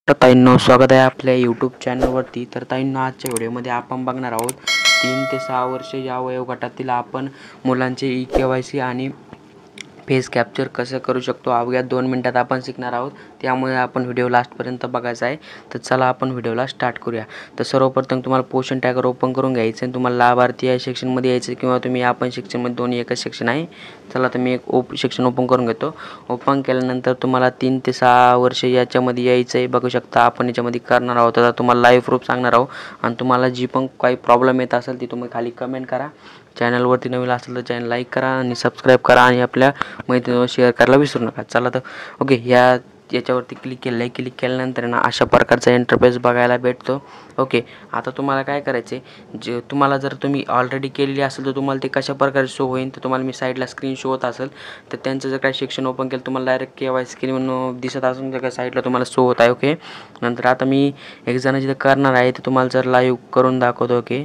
तर ताईंनो, स्वागत आहे आपल्या यूट्यूब चॅनलवरती। तर ताईंनो, आजच्या व्हिडिओमध्ये आपण बघणार आहोत 3 ते 6 वर्ष या वयोगटातील आपण मुलांचे ई-केवायसी आणि फेस कॅप्चर कसं करू शकतो अवघ्या 2 मिनिटात आपण शिकणार आहोत। त्यामुळे आपण व्हिडिओ लास्टपर्यंत बघायचा आहे। तर चला आपण व्हिडिओला स्टार्ट करूया। तर सर्वप्रथम तुम्हाला पोर्शन टॅगर ओपन करून घ्यायचं आहे। तुम्हाला लाभार्थी या सेक्शनमध्ये यायचं किंवा तुम्ही आपण सेक्शनमध्ये दोन्ही एकच सेक्शन आहे। चला तर मी एक सेक्शन ओपन करून घेतो। ओपन केल्यानंतर तुम्हाला 3 ते 6 वर्ष याच्यामध्ये यायचं आहे। बघू शकता आपण याच्यामध्ये करणार आहोत। आता तुम्हाला लाईव्ह प्रूफ सांगणार आहोत आणि तुम्हाला जी पण काही प्रॉब्लेम येत असेल ती तुम्ही खाली कमेंट करा। चॅनलवरती नवीन असेल तर चॅनल लाईक करा आणि सबस्क्राईब करा आणि आपल्या मैत्रिणींवर शेअर करायला विसरू नका। चला तर ओके, याच्यावरती क्लिक केलं आहे। क्लिक केल्यानंतर ना अशा प्रकारचा इंटरफेस बघायला भेटतो। ओके, आता तुम्हाला काय करायचं आहे, जे तुम्हाला जर तुम्ही ऑलरेडी केलेली असेल तर तुम्हाला ते कशा प्रकारे शो होईल तर तुम्हाला मी साईडला स्क्रीन शो होत असेल तर त्यांचं जर काही सेक्शन ओपन केलं तुम्हाला डायरेक्ट केवायसी स्क्रीन म्हणून दिसत असून जर साईडला तुम्हाला शो होत आहे। ओके, नंतर आता मी एक जण जिथं करणार आहे ते तुम्हाला जर लाईव्ह करून दाखवतो। ओके,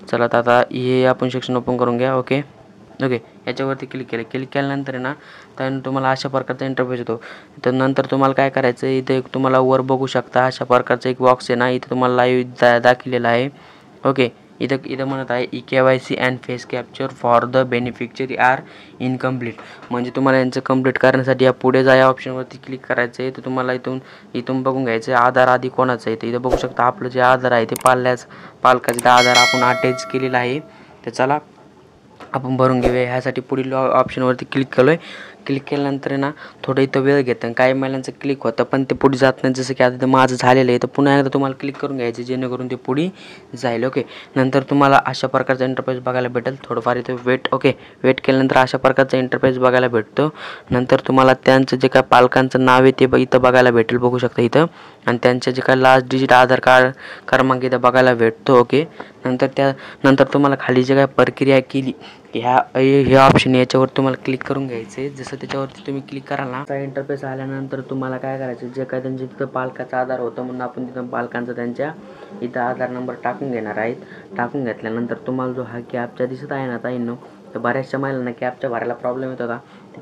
चला तर आता हे आपण सेक्शन ओपन करून घ्या। ओके, याच्यावरती क्लिक केल्यानंतर ना तर तुम्हाला अशा प्रकारचा इंटरफेस येतो। तर नंतर तुम्हाला काय करायचं आहे, इथे तुम्हाला वर बघू शकता अशा प्रकारचा एक बॉक्स आहे ना, इथे तुम्हाला लाईव्ह दाखवलेला आहे। ओके, इथं म्हणत आहे eKYC and face capture for the beneficiary are incomplete. म्हणजे तुम्हाला यांचं कंप्लीट करण्यासाठी या पुढे जा या ऑप्शनवरती क्लिक करायचं आहे। तर तुम्हाला इथून बघून घ्यायचं आहे आधार आधी कोणाचं आहे। तर इथं बघू शकता आपलं जे आधार आहे ते पालकाचं आधार आपण अटॅच केलेलं आहे। तर चला आपण भरून घेऊया। ह्यासाठी पुढील ऑप्शनवरती क्लिक केलो आहे। क्लिक केल्यानंतर ना थोडं इथं वेळ घेतं, काही महिलांचं क्लिक होतं पण ते पुढे जात नाही। जसं की आता माझं झालेलं आहे तर पुन्हा एकदा तुम्हाला क्लिक करून घ्यायचं जेणेकरून ते पुढे जाईल। ओके, नंतर तुम्हाला अशा प्रकारचा इंटरफेस बघायला भेटेल। थोडंफार इथं वेट केल्यानंतर अशा प्रकारचा इंटरफेस बघायला भेटतो। नंतर तुम्हाला त्यांचं जे काय पालकांचं नाव आहे ते इथं बघायला भेटेल, बघू शकता इथं, आणि त्यांचे जे काय लास्ट डिजिट आधार कार्ड क्रमांक इथं बघायला भेटतो। ओके, नंतर तुम्हाला खाली जे काय प्रक्रिया केली हे ऑप्शन याच्यावर तुम्हाला क्लिक करून घ्यायचं आहे। जसं त्याच्यावरती तुम्ही क्लिक कराल ना, इंटरफेस आल्यानंतर तुम्हाला काय करायचं, जे काय त्यांच्या तिथं पालकाचा आधार होतं म्हणून आपण तिथं पालकांचा त्यांच्या इथं आधार नंबर टाकून घेणार आहेत। टाकून घेतल्यानंतर तुम्हाला जो हा कॅपचा दिसत आहे ना ताईंनो, तर बऱ्याचशा महिलांना कॅपचा भरायला प्रॉब्लेम येत होता।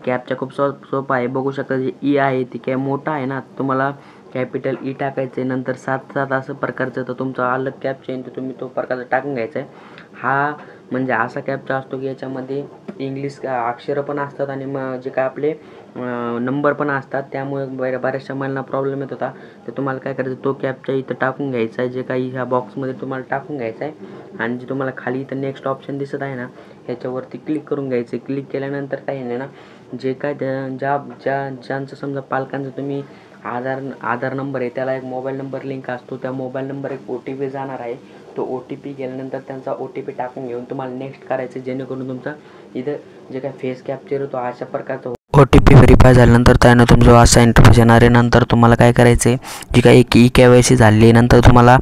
कॅपचा खूप सोपा आहे। बघू शकता जे ई आहे ती काय मोठा आहे ना, तुम्हाला कॅपिटल ई टाकायचं आहे। नंतर 7 असं प्रकारचं तर तुमचा अलग कॅपचा आहे तर तुम्ही तो प्रकारचा टाकून घ्यायचा आहे। हा म्हणजे असा कॅपचा असतो की याच्यामध्ये इंग्लिश अक्षरं पण असतात आणि जे काय आपले नंबर पण असतात, त्यामुळे बऱ्याचशा महिलांना प्रॉब्लेम येत होता। तर तुम्हाला काय करायचं, तो कॅपचा इथं टाकून घ्यायचा आहे, जे काही ह्या बॉक्समध्ये तुम्हाला टाकून घ्यायचा आहे। आणि जे तुम्हाला खाली इथं नेक्स्ट ऑप्शन दिसत आहे ना, ह्याच्यावरती क्लिक करून घ्यायचं। क्लिक केल्यानंतर काय आहे ना, जे काय ज्यांचं समजा पालकांचं तुम्ही आधार नंबर आहे त्याला एक मोबाईल नंबर लिंक असतो, त्या मोबाईल नंबर एक OTP जाणार आहे। तो OTP गेल्यानंतर त्यांचा OTP टाकून घेऊन तुम्हाला नेक्स्ट करायचं, जेणेकरून तुमचा इथं जे काय फेस कॅप्चर होतो अशा प्रकारचा OTP व्हेरीफाय झाल्यानंतर त्यानं तुमचा असा इंटरफेस येणार आहे। नंतर तुम्हाला काय करायचं आहे, जी काही एक ई-केवायसी झाली आहे नंतर तुम्हाला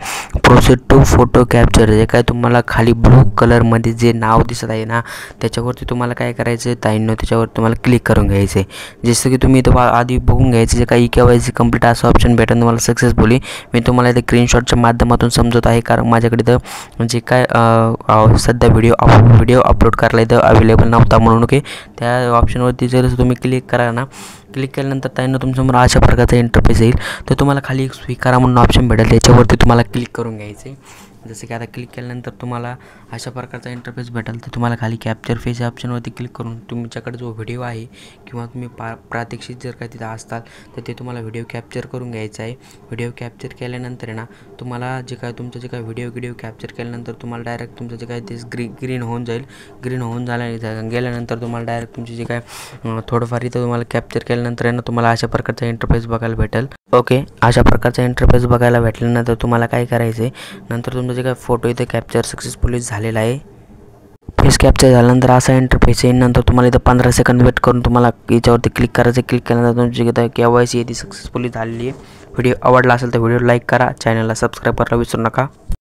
प्रोसीड टू फोटो कॅप्चर, जे काय तुम्हाला खाली ब्लू कलरमध्ये जे नाव दिसत आहे ना त्याच्यावरती तुम्हाला काय करायचं आहे ताईंनो, त्याच्यावर तुम्हाला क्लिक करून घ्यायचं आहे। जसं की तुम्ही इथं आधी बघून घ्यायचं, जे काही ई-केवायसी कंप्लीट असं ऑप्शन भेटेल तुम्हाला सक्सेसफुली। मी तुम्हाला इथे स्क्रीनशॉटच्या माध्यमातून समजत आहे, कारण माझ्याकडे इथं जे काय सध्या व्हिडिओ अपलोड करायला इथं अवेलेबल नव्हता म्हणून। ओके, त्या ऑप्शनवरती जर तुम्ही क्लिक करा ना, क्लिक केल्यानंतर त्यांना तुमच्यासमोर अशा प्रकारचा इंटरफेस येईल। तर तुम्हाला खाली एक स्वीकारा म्हणून ऑप्शन भेटेल, त्याच्यावरती तुम्हाला क्लिक करून घ्यायचं आहे। जसं की आता क्लिक केल्यानंतर तुम्हाला अशा प्रकारचा इंटरफेस भेटेल। तर तुम्हाला खाली कॅप्चर फेस या ऑप्शनवरती क्लिक करून तुमच्याकडे जो व्हिडिओ आहे किंवा तुम्ही प्रात्यक्षिक जर काही तिथं असताल तर ते तुम्हाला व्हिडिओ कॅप्चर करून घ्यायचा आहे। व्हिडिओ कॅप्चर केल्यानंतर ना तुम्हाला तुमचं जे काय व्हिडिओ कॅप्चर केल्यानंतर तुम्हाला डायरेक्ट तुमचं जे काय ते ग्रीन होऊन जाईल। ग्रीन होऊन गेल्यानंतर तुम्हाला डायरेक्ट तुमचे जे काय थोडंफार इथं तुम्हाला कॅप्चर केल्यानंतर ना तुम्हाला अशा प्रकारचा इंटरफेस बघायला भेटेल। ओके, अशा प्रकारचा इंटरफेस बघायला भेटल्यानंतर तुम्हाला काय करायचं आहे, नंतर तुमचं जे काय फोटो इथे कॅप्चर सक्सेसफुली झालेला आहे। फेस कॅप्चर झाल्यानंतर असा इंटरफेस येईल। नंतर तुम्हाला इथं 15 सेकंद वेट करून तुम्हाला याच्यावरती क्लिक करायचं। क्लिक केल्यानंतर तुमची जी केवायसी आहे ती सक्सेसफुली झालेली आहे। व्हिडिओ आवडला असेल तर व्हिडिओ लाईक करा, चॅनलला सबस्क्राईब करायला विसरू नका।